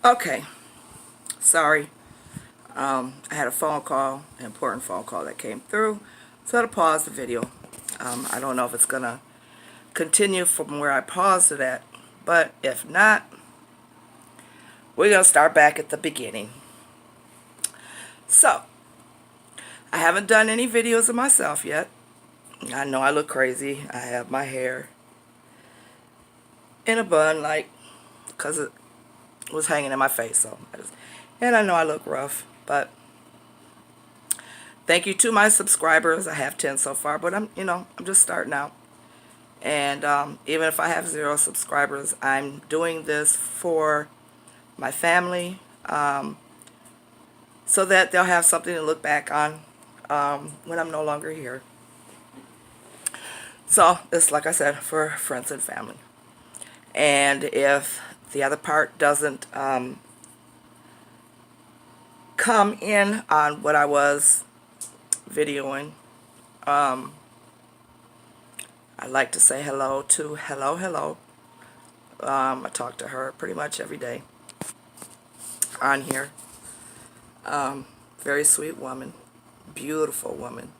Okay, sorry. I had a phone call, an important phone call that came through, so I had to pause the video. I don't know if it's gonna continue from where I paused it at, but if not, we're gonna start back at the beginning. So, I haven't done any videos of myself yet. I know I look crazy. I have my hair in a bun, like, because it was hanging in my face, and I know I look rough, but thank you to my subscribers. I have 10 so far, but I'm just starting out. And even if I have 0 subscribers, I'm doing this for my family, so that they'll have something to look back on when I'm no longer here. So it's, like I said, for friends and family. And if the other part doesn't come in on what I was videoing, I'd like to say hello to Hello. I talk to her pretty much every day on here. Very sweet woman, beautiful woman.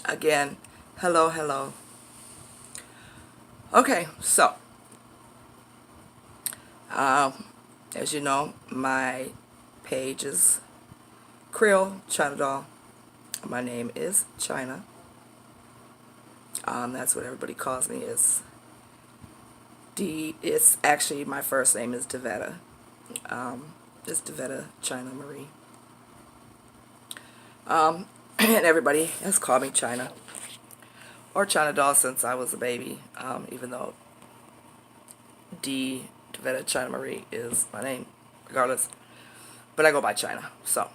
Again, hello. Okay, so as you know, my page is Creole China Doll. My name is China. That's what everybody calls me. It's actually, my first name is Devetta. It's Devetta China Marie. And everybody has called me China or China Doll since I was a baby, even though Devetta China Marie is my name, regardless. But I go by China. So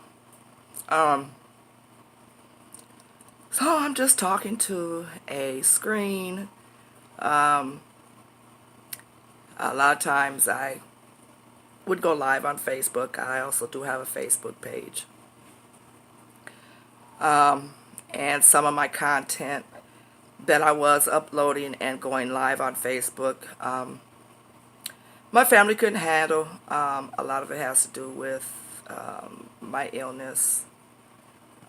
I'm just talking to a screen. A lot of times I would go live on Facebook. I also do have a Facebook page. And some of my content that I was uploading and going live on Facebook, my family couldn't handle. A lot of it has to do with my illness,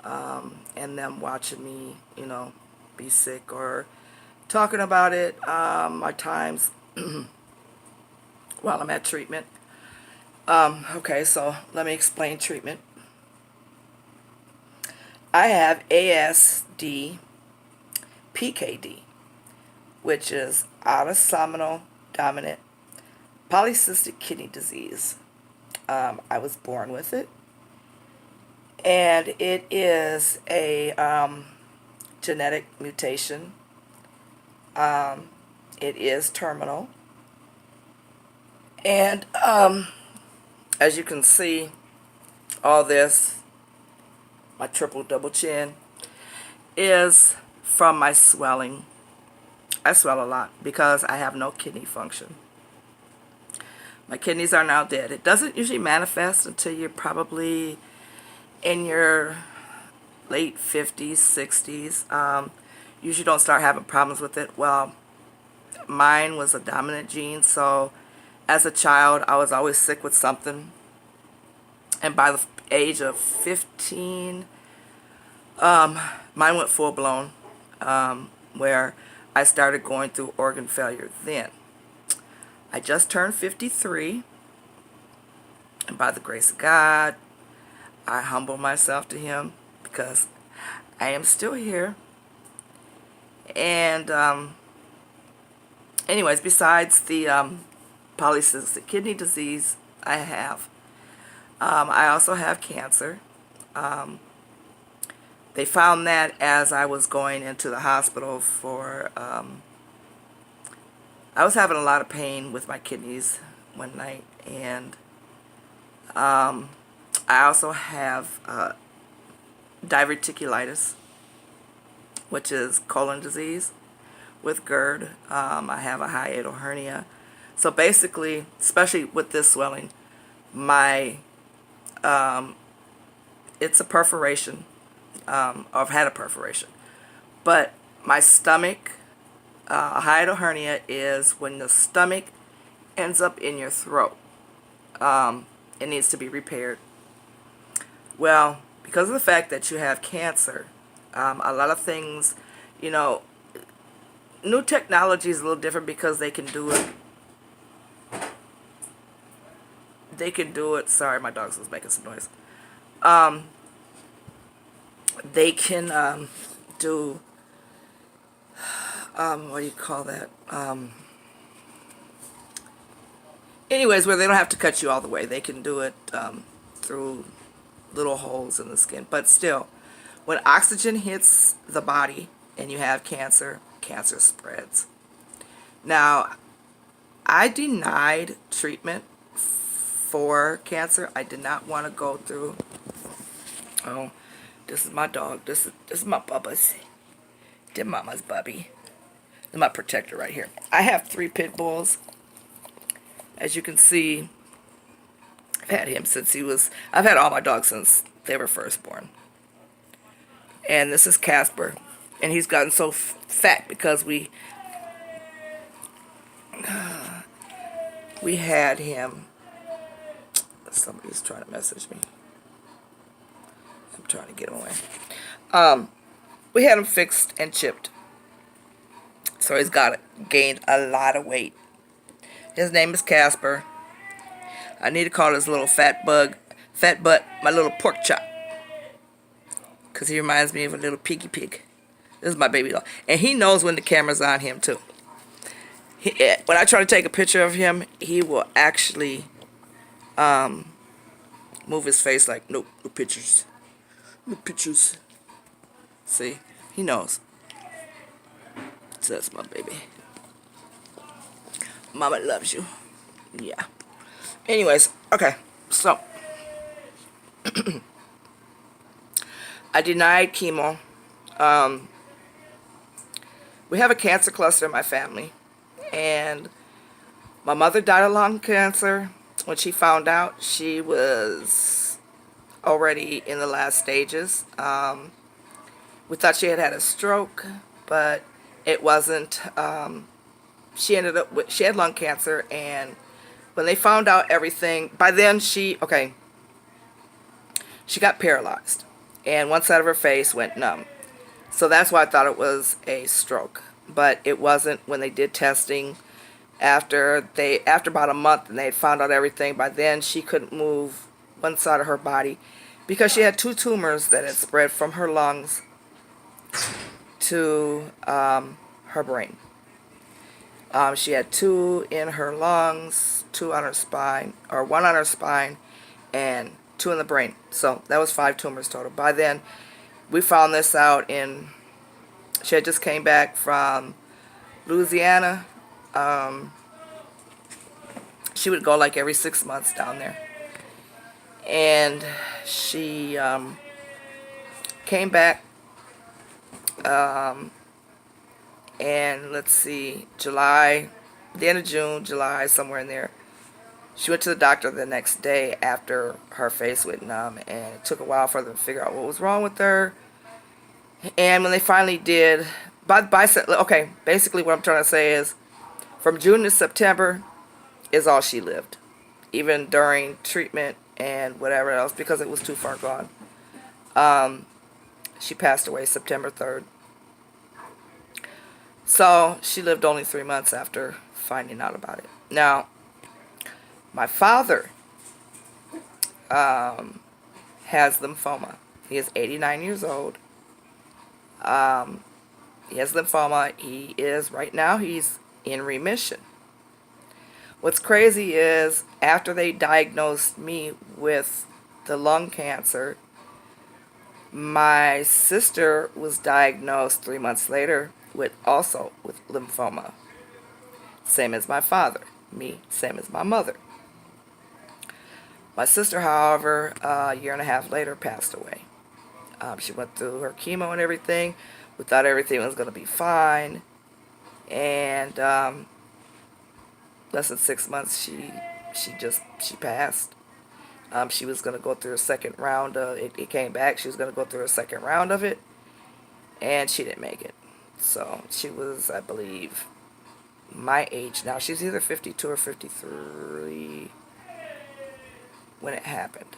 and them watching me, be sick or talking about it, my times while I'm at treatment. Okay, so let me explain treatment. I have ASD PKD, which is autosomal dominant polycystic kidney disease. I was born with it, and it is a genetic mutation. It is terminal, and as you can see, all this, my triple double chin, is from my swelling. I swell a lot because I have no kidney function. My kidneys are now dead. It doesn't usually manifest until you're probably in your late 50s, 60s. Usually don't start having problems with it. Well, mine was a dominant gene, so as a child I was always sick with something. And by the age of 15, mine went full blown, where I started going through organ failure then. I just turned 53, and by the grace of God, I humble myself to Him because I am still here. And anyways, besides the polycystic kidney disease I have, I also have cancer. They found that as I was going into the hospital for, I was having a lot of pain with my kidneys one night, and I also have diverticulitis, which is colon disease with GERD. I have a hiatal hernia. So basically, especially with this swelling, my it's a perforation. Or I've had a perforation, but my stomach, a hiatal hernia is when the stomach ends up in your throat. It needs to be repaired. Well, because of the fact that you have cancer, a lot of things, you know, new technology is a little different because they can do it. They can do it. Sorry, my dog's was making some noise. They can do what do you call that? Anyways, where they don't have to cut you all the way. They can do it through little holes in the skin. But still, when oxygen hits the body and you have cancer, cancer spreads. Now, I denied treatment for cancer. I did not want to go through. Oh, this is my dog. This is my Bubba's. This mama's Bubby. This is my protector right here. I have 3 pit bulls. As you can see, I've had him since I've had all my dogs since they were first born. And this is Casper. And he's gotten so fat because we had him. Somebody's trying to message me. I'm trying to get him away. We had him fixed and chipped. So he's gained a lot of weight. His name is Casper. I need to call this little fat butt, my little pork chop. Because he reminds me of a little piggy pig. This is my baby dog. And he knows when the camera's on him, too. When I try to take a picture of him, he will actually move his face like, nope, no pictures. No pictures. See? He knows. So that's my baby. Mama loves you. Yeah. Anyways, okay. So, I denied chemo. We have a cancer cluster in my family. And my mother died of lung cancer. When she found out, she was already in the last stages. We thought she had had a stroke, but it wasn't. She had lung cancer, and when they found out everything, by then she got paralyzed, and one side of her face went numb. So that's why I thought it was a stroke, but it wasn't. When they did testing, after about a month, and they had found out everything, by then she couldn't move one side of her body because she had 2 tumors that had spread from her lungs to her brain. She had 2 in her lungs, 2 on her spine, or 1 on her spine, and 2 in the brain. So that was 5 tumors total. By then, we found this out she had just came back from Louisiana. She would go like every 6 months down there. And she came back, and let's see, July, the end of June, July, somewhere in there. She went to the doctor the next day after her face went numb, and it took a while for them to figure out what was wrong with her. And when they finally did, basically what I'm trying to say is, from June to September is all she lived, even during treatment and whatever else, because it was too far gone. She passed away September 3rd. So she lived only 3 months after finding out about it. Now, my father has lymphoma. He is 89 years old. He has lymphoma. Right now, he's in remission. What's crazy is, after they diagnosed me with the lung cancer, my sister was diagnosed 3 months later with lymphoma. Same as my father. Me, same as my mother. My sister, however, a year and a half later passed away. She went through her chemo and everything. We thought everything was going to be fine. And less than 6 months, she passed. She was going to go through a second round of it. It came back. She was going to go through a second round of it, and she didn't make it. So she was, I believe, my age now. She's either 52 or 53 when it happened.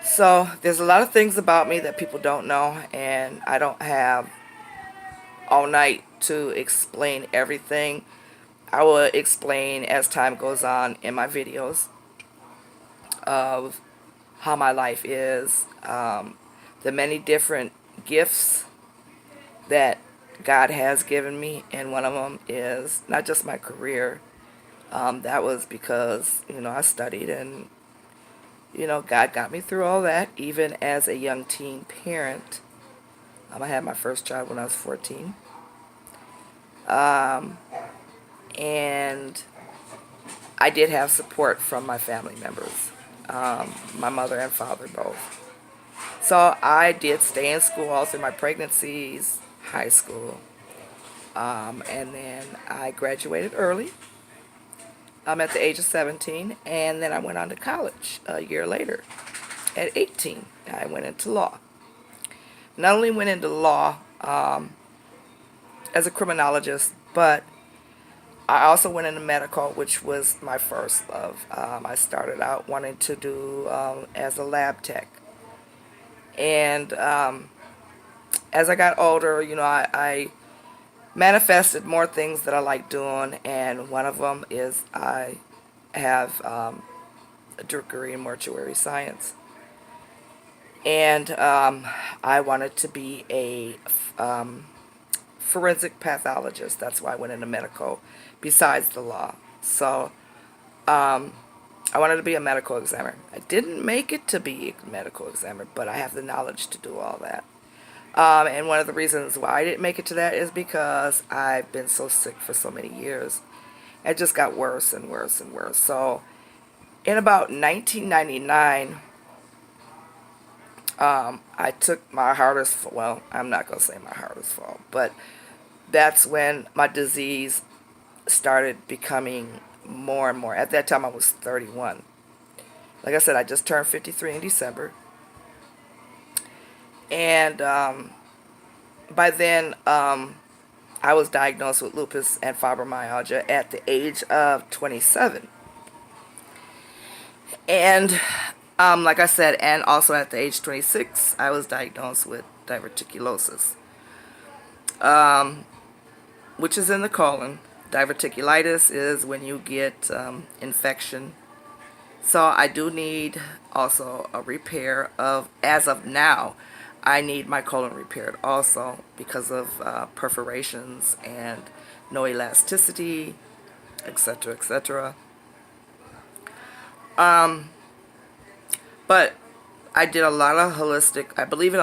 So there's a lot of things about me that people don't know, and I don't have all night to explain everything. I will explain as time goes on in my videos of how my life is, the many different gifts that God has given me, and one of them is not just my career. That was because, I studied, and, God got me through all that, even as a young teen parent. I had my first child when I was 14. And I did have support from my family members, my mother and father both. So I did stay in school all through my pregnancies, high school, and then I graduated early. I'm at the age of 17, and then I went on to college a year later. At 18, I went into law. Not only went into law as a criminologist, but I also went into medical, which was my first love. I started out wanting to do as a lab tech. And as I got older, I manifested more things that I like doing, and one of them is I have a degree in mortuary science. And I wanted to be a forensic pathologist. That's why I went into medical besides the law. So I wanted to be a medical examiner. I didn't make it to be a medical examiner, but I have the knowledge to do all that. And one of the reasons why I didn't make it to that is because I've been so sick for so many years. It just got worse and worse and worse. So in about 1999, I took my hardest, well, I'm not going to say my hardest fall, but that's when my disease started becoming more and more. At that time, I was 31. Like I said, I just turned 53 in December. And by then, I was diagnosed with lupus and fibromyalgia at the age of 27. And like I said, and also at the age 26, I was diagnosed with diverticulosis, which is in the colon. Diverticulitis is when you get infection. So I do need also a repair of, as of now, I need my colon repaired also because of perforations and no elasticity, etc., etc. But I did a lot of holistic, I believe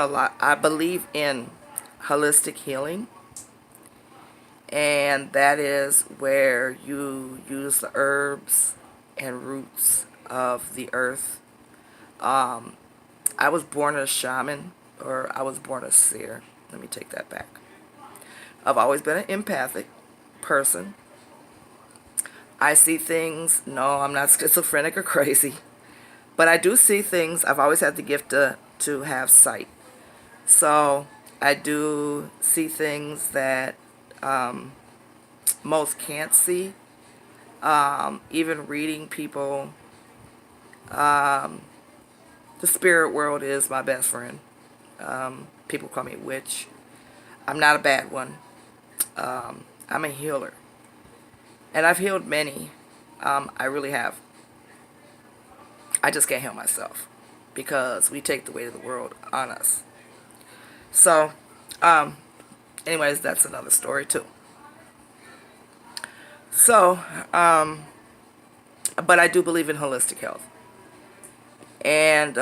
in holistic healing. And that is where you use the herbs and roots of the earth. I was born a shaman, or I was born a seer. Let me take that back. I've always been an empathic person. I see things. No, I'm not schizophrenic or crazy. But I do see things. I've always had the gift to have sight. So I do see things that most can't see. Even reading people. The spirit world is my best friend. People call me a witch. I'm not a bad one. I'm a healer. And I've healed many. I really have. I just can't heal myself because we take the weight of the world on us. So, anyways, that's another story too. So, but I do believe in holistic health. And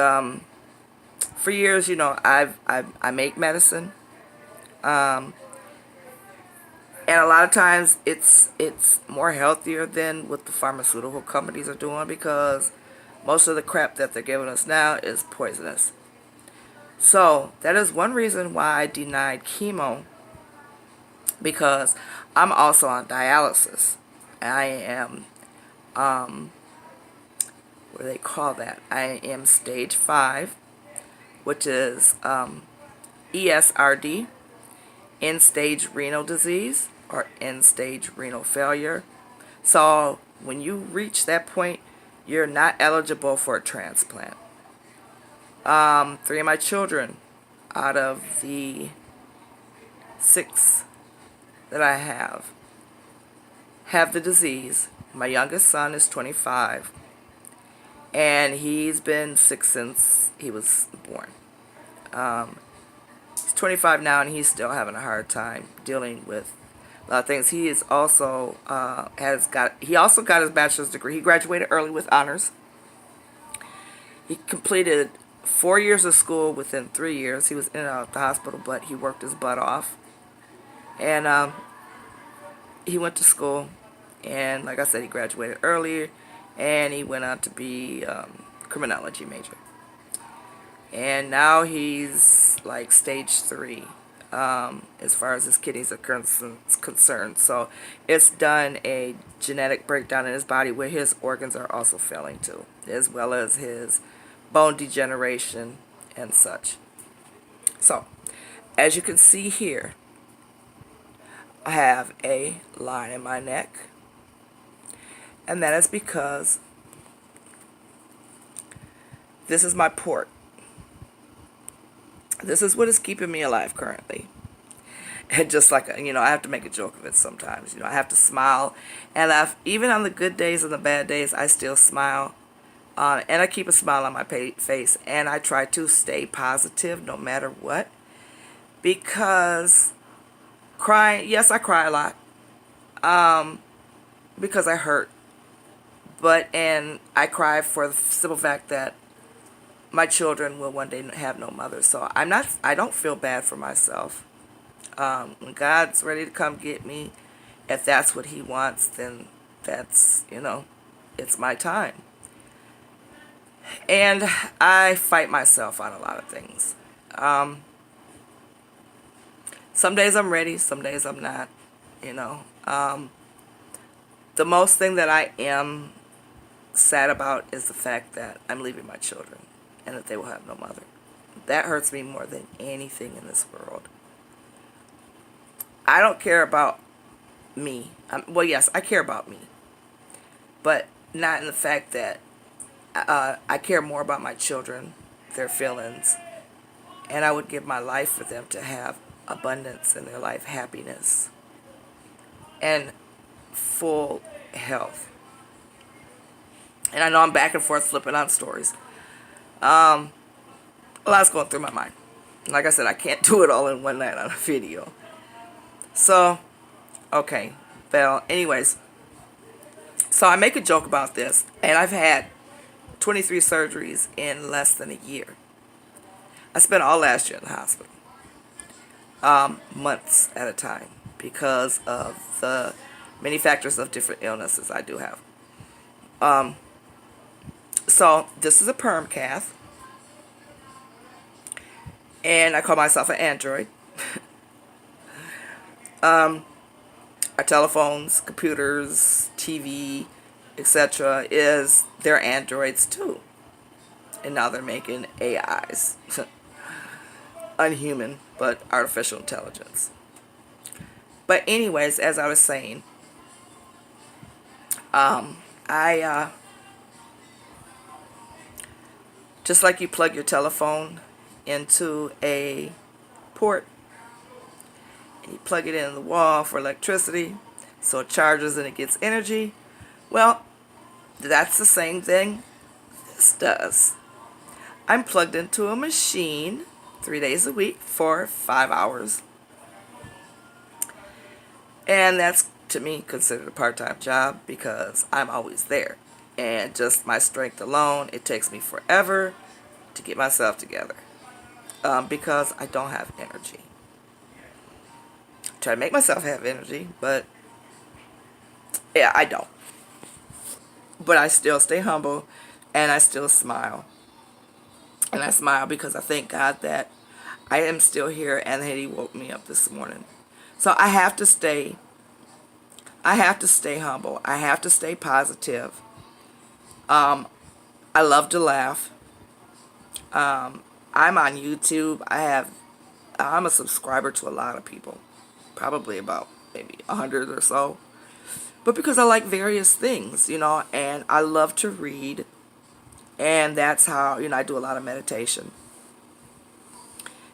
for years, I make medicine. And a lot of times it's more healthier than what the pharmaceutical companies are doing, because most of the crap that they're giving us now is poisonous. So that is one reason why I denied chemo, because I'm also on dialysis. I am, what do they call that? I am stage 5, which is ESRD, end-stage renal disease, or end-stage renal failure. So when you reach that point, you're not eligible for a transplant. 3 of my children out of the 6 that I have the disease. My youngest son is 25, and he's been sick since he was born. He's 25 now, and he's still having a hard time dealing with a lot of things. He is also he also got his bachelor's degree. He graduated early with honors. He completed 4 years of school within 3 years. He was in and out of the hospital, but he worked his butt off. And he went to school, and like I said, he graduated earlier, and he went on to be criminology major. And now he's like stage 3 as far as his kidneys are concerned. So it's done a genetic breakdown in his body where his organs are also failing too, as well as his bone degeneration and such. So as you can see here, I have a line in my neck, and that is because this is my port. This is what is keeping me alive currently. And just like, I have to make a joke of it sometimes. I have to smile. And even on the good days and the bad days, I still smile. And I keep a smile on my face. And I try to stay positive no matter what. Because crying, yes, I cry a lot. Because I hurt. And I cry for the simple fact that my children will one day have no mother. So I don't feel bad for myself. When God's ready to come get me, if that's what he wants, then that's, it's my time. And I fight myself on a lot of things. Some days I'm ready, some days I'm not, The most thing that I am sad about is the fact that I'm leaving my children and that they will have no mother. That hurts me more than anything in this world. I don't care about me. Well, yes, I care about me. But not in the fact that I care more about my children, their feelings, and I would give my life for them to have abundance in their life, happiness, and full health. And I know I'm back and forth flipping on stories. A lot's going through my mind. Like I said, I can't do it all in one night on a video. So, okay. Well, anyways. So I make a joke about this. And I've had 23 surgeries in less than a year. I spent all last year in the hospital. Months at a time. Because of the many factors of different illnesses I do have. So this is a perm cath. And I call myself an android. Our telephones, computers, TV, etc. they're androids too. And now they're making AIs. Unhuman, but artificial intelligence. But anyways, as I was saying, just like you plug your telephone into a port and you plug it in the wall for electricity so it charges and it gets energy, well, that's the same thing this does. I'm plugged into a machine 3 days a week for 5 hours, and that's to me considered a part-time job because I'm always there. And just my strength alone, it takes me forever to get myself together. Because I don't have energy. Try to make myself have energy, but yeah, I don't. But I still stay humble, and I still smile. And I smile because I thank God that I am still here and that he woke me up this morning. So I have to stay humble. I have to stay positive. I love to laugh. I'm on YouTube. I'm a subscriber to a lot of people. Probably about maybe 100 or so. But because I like various things, you know, and I love to read, and that's how, you know, I do a lot of meditation.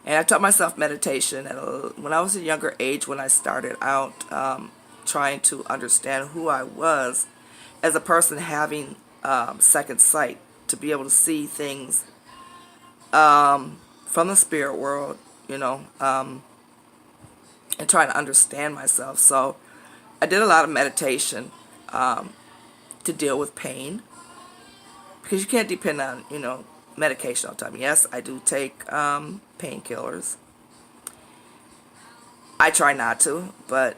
And I taught myself meditation when I was a younger age, when I started out trying to understand who I was as a person, having second sight, to be able to see things from the spirit world, you know, and trying to understand myself. So I did a lot of meditation to deal with pain, because you can't depend on, you know, medication all the time. Yes, I do take painkillers. I try not to, but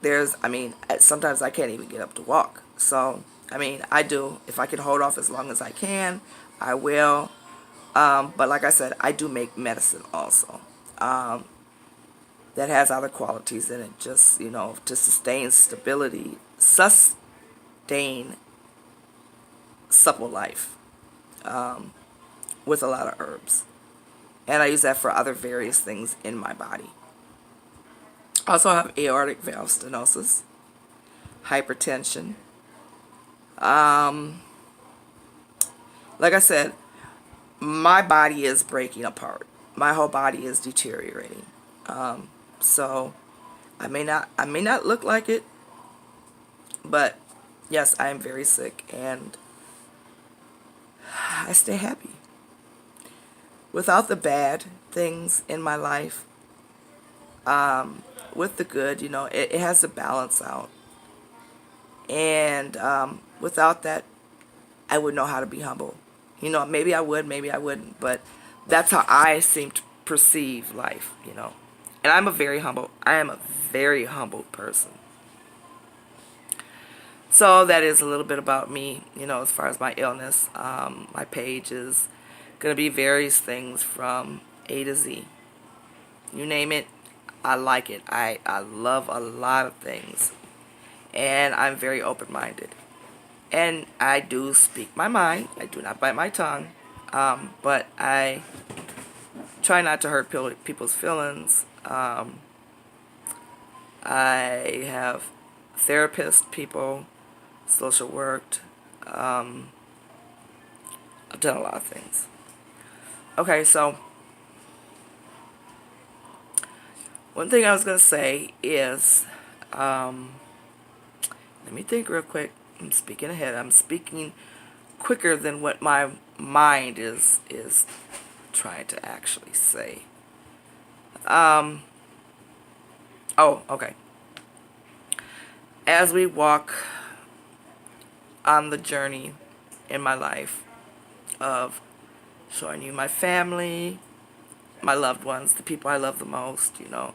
I mean, sometimes I can't even get up to walk. So, I mean, I do. If I can hold off as long as I can, I will. But like I said, I do make medicine also. That has other qualities in it, just, you know, to sustain stability, sustain supple life with a lot of herbs. And I use that for other various things in my body. I also have aortic valve stenosis, hypertension. Like I said, my body is breaking apart. My whole body is deteriorating. So I may not look like it, but yes, I am very sick, and I stay happy. Without the bad things in my life, with the good, you know, it has to balance out. And without that, I would know how to be humble. You know, maybe I would, maybe I wouldn't, but that's how I seem to perceive life, you know. And I am a very humble person. So that is a little bit about me, you know, as far as my illness. My page is going to be various things from A to Z. You name it, I like it. I love a lot of things. And I'm very open-minded. And I do speak my mind. I do not bite my tongue. But I try not to hurt people's feelings. I have therapists, people, social worked. I've done a lot of things. Okay, so one thing I was going to say is, let me think real quick. I'm speaking ahead. I'm speaking quicker than what my mind is trying to actually say. Oh, okay. As we walk on the journey in my life of showing you my family, my loved ones, the people I love the most, you know.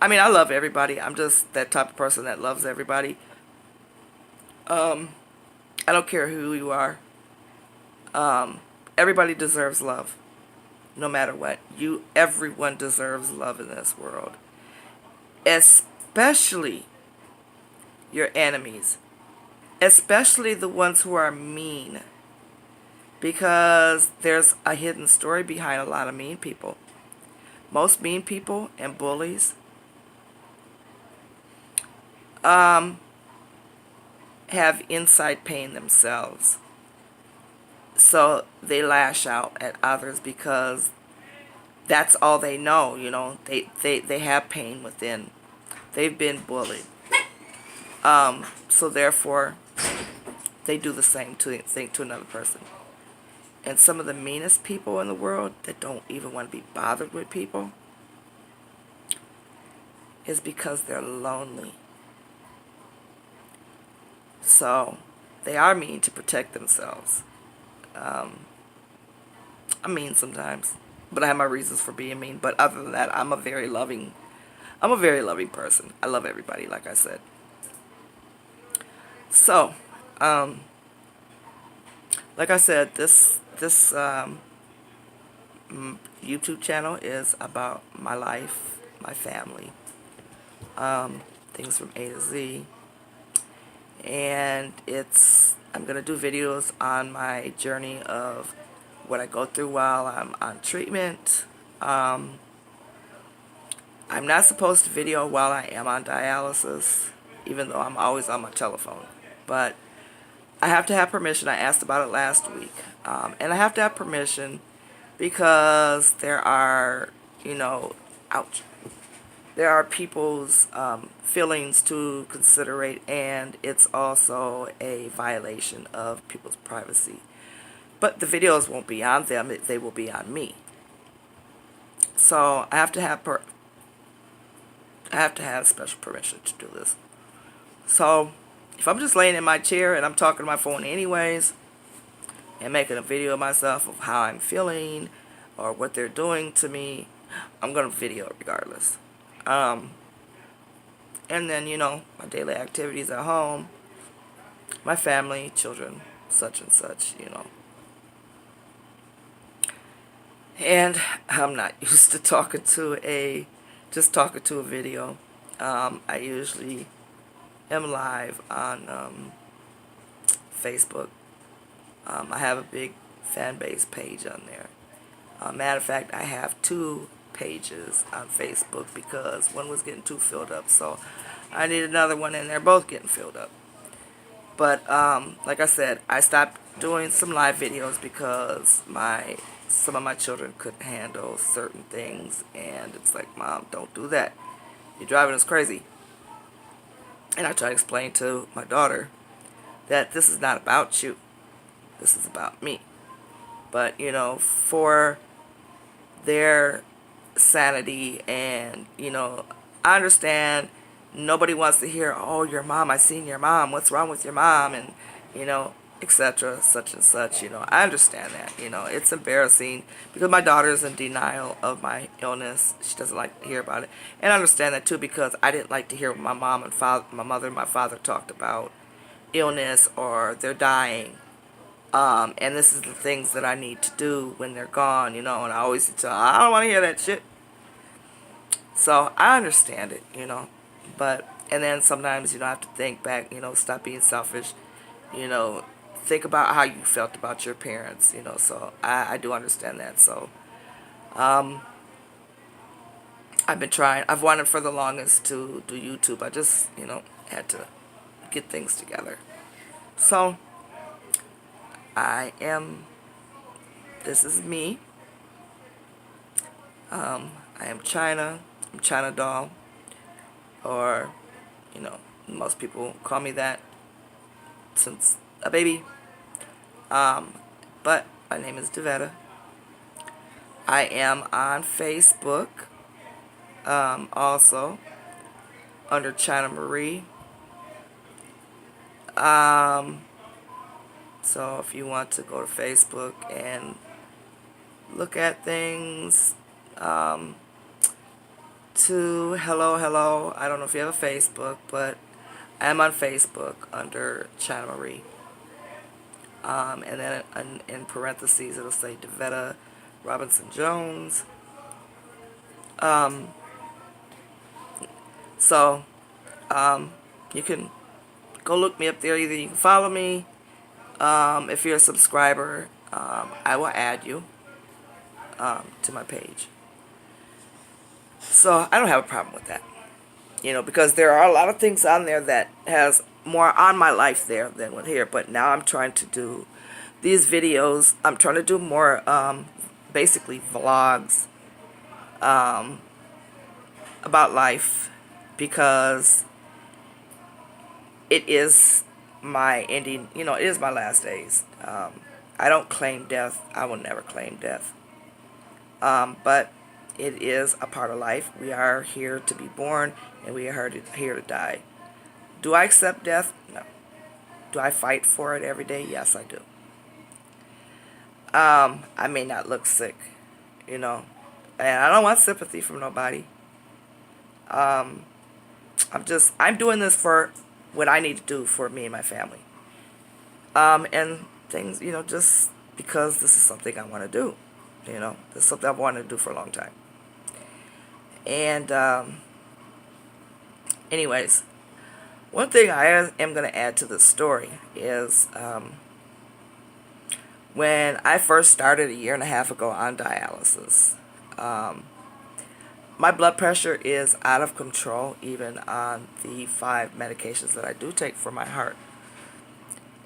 I mean, I love everybody. I'm just that type of person that loves everybody. I don't care who you are. Everybody deserves love, no matter what. Everyone deserves love in this world, especially your enemies, especially the ones who are mean, because there's a hidden story behind a lot of mean people. Most mean people and bullies have inside pain themselves. So they lash out at others because that's all they know, you know. They have pain within. They've been bullied. So therefore, they do the same thing to another person. And some of the meanest people in the world that don't even want to be bothered with people is because they're lonely. So they are mean to protect themselves. I'm mean sometimes, but I have my reasons for being mean. But other than that, I'm a very loving person. I love everybody, like I said. So, like I said, this YouTube channel is about my life, my family, things from A to Z, and I'm gonna do videos on my journey of what I go through while I'm on treatment, I'm not supposed to video while I am on dialysis, even though I'm always on my telephone. But I have to have permission. I asked about it last week. And I have to have permission because there are, ouch, there are people's feelings to considerate, and it's also a violation of people's privacy. But the videos won't be on them, they will be on me. So I have to have special permission to do this. So if I'm just laying in my chair and I'm talking to my phone anyways and making a video of myself of how I'm feeling or what they're doing to me, I'm going to video it regardless. And then, my daily activities at home, my family, children, such and such, And I'm not used to talking to a video. I usually am live on Facebook. I have a big fan base page on there. Matter of fact, I have 2 pages on Facebook because one was getting too filled up, so I need another one, and they're both getting filled up. But like I said, I stopped doing some live videos because some of my children couldn't handle certain things, and it's like, Mom, don't do that. You're driving us crazy. And I try to explain to my daughter that this is not about you. This is about me. But, for their sanity and, I understand nobody wants to hear, oh, your mom, I seen your mom, what's wrong with your mom, and, etc., such and such, I understand that, it's embarrassing because my daughter is in denial of my illness. She doesn't like to hear about it. And I understand that too because I didn't like to hear what my mother and my father talked about illness or they're dying. And this is the things that I need to do when they're gone, and I always tell, I don't want to hear that shit. So I understand it, but, and then sometimes, I have to think back, stop being selfish, think about how you felt about your parents, so I do understand that. So, I've wanted for the longest to do YouTube. I just, had to get things together. So, this is me. I am China. I'm China Doll. Or, most people call me that since a baby. But my name is Devetta. I am on Facebook. Also under China Marie. So if you want to go to Facebook and look at things, hello, I don't know if you have a Facebook, but I am on Facebook under China Marie. And then in parentheses it'll say Devetta Robinson Jones. So you can go look me up there. Either you can follow me. If you're a subscriber, I will add you to my page. So I don't have a problem with that, because there are a lot of things on there that has more on my life there than with here. But now I'm trying to do these videos. I'm trying to do more, basically vlogs about life, because it is my ending, it is my last days. I don't claim death. I will never claim death. But it is a part of life. We are here to be born, and we are here to die. Do I accept death? No. Do I fight for it every day? Yes, I do. I may not look sick, and I don't want sympathy from nobody. I'm doing this for what I need to do for me and my family. And things, just because this is something I want to do. This is something I've wanted to do for a long time. And, anyways, one thing I am going to add to this story is, when I first started a year and a half ago on dialysis, My blood pressure is out of control, even on the 5 medications that I do take for my heart.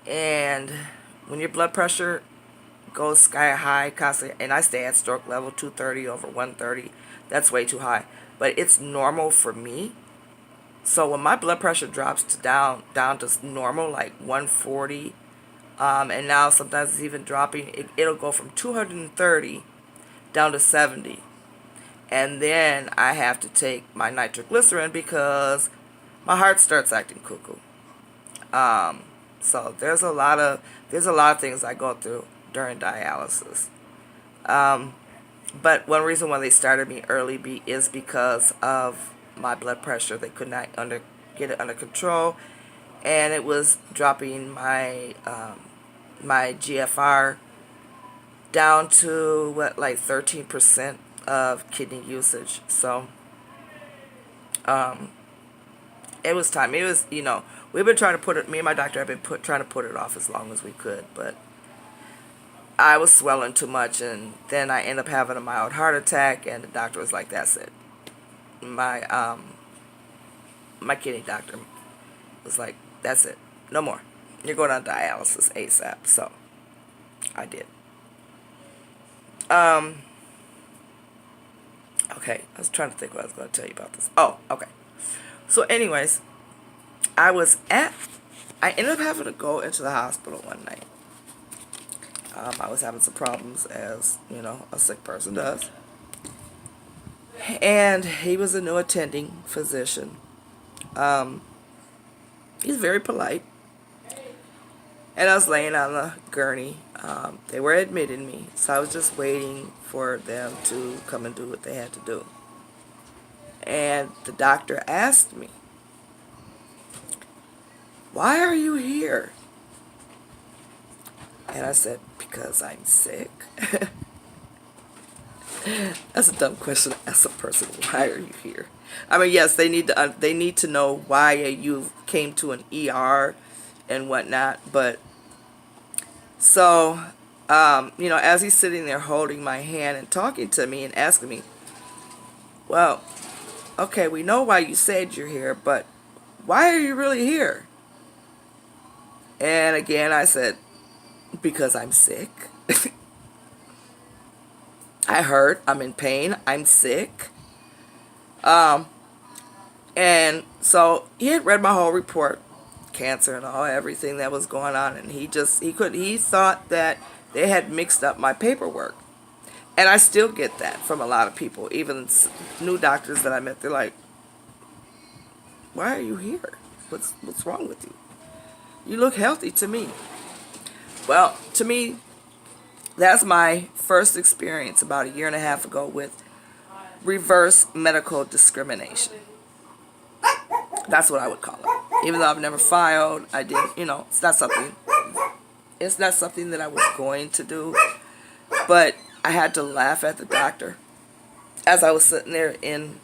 And when your blood pressure goes sky high constantly, and I stay at stroke level 230 over 130, that's way too high. But it's normal for me. So when my blood pressure drops to down to normal, like 140, and now sometimes it's even dropping, it'll go from 230 down to 70. And then I have to take my nitroglycerin because my heart starts acting cuckoo. So there's a lot of things I go through during dialysis. But one reason why they started me early is because of my blood pressure. They could not get it under control, and it was dropping my my GFR down to like 13% of kidney usage. So it was time. It was, we've been trying to put it, me and my doctor have been trying to put it off as long as we could, but I was swelling too much, and then I ended up having a mild heart attack, and the doctor was like, that's it. My kidney doctor was like, that's it, no more. You're going on dialysis ASAP. So I did. Okay, I was trying to think what I was going to tell you about this. Oh, okay. So anyways, I ended up having to go into the hospital one night. I was having some problems, as, a sick person does. And he was a new attending physician. He's very polite. And I was laying on the gurney. They were admitting me, so I was just waiting for them to come and do what they had to do. And the doctor asked me, "Why are you here?" And I said, "Because I'm sick." That's a dumb question to ask a person. Why are you here? I mean, yes, they need to know why you came to an ER and whatnot. But so, as he's sitting there holding my hand and talking to me and asking me, "Well, okay, we know why you said you're here, but why are you really here?" And again, I said, "Because I'm sick." I hurt. I'm in pain. I'm sick. And so he had read my whole report, cancer and everything that was going on, and he thought that they had mixed up my paperwork. And I still get that from a lot of people, even new doctors that I met. They're like, "Why are you here? What's wrong with you? You look healthy to me." Well, to me, that's my first experience about 1.5 years ago with reverse medical discrimination. That's what I would call it. Even though I've never filed, I didn't, it's not something that I was going to do. But I had to laugh at the doctor as I was sitting there in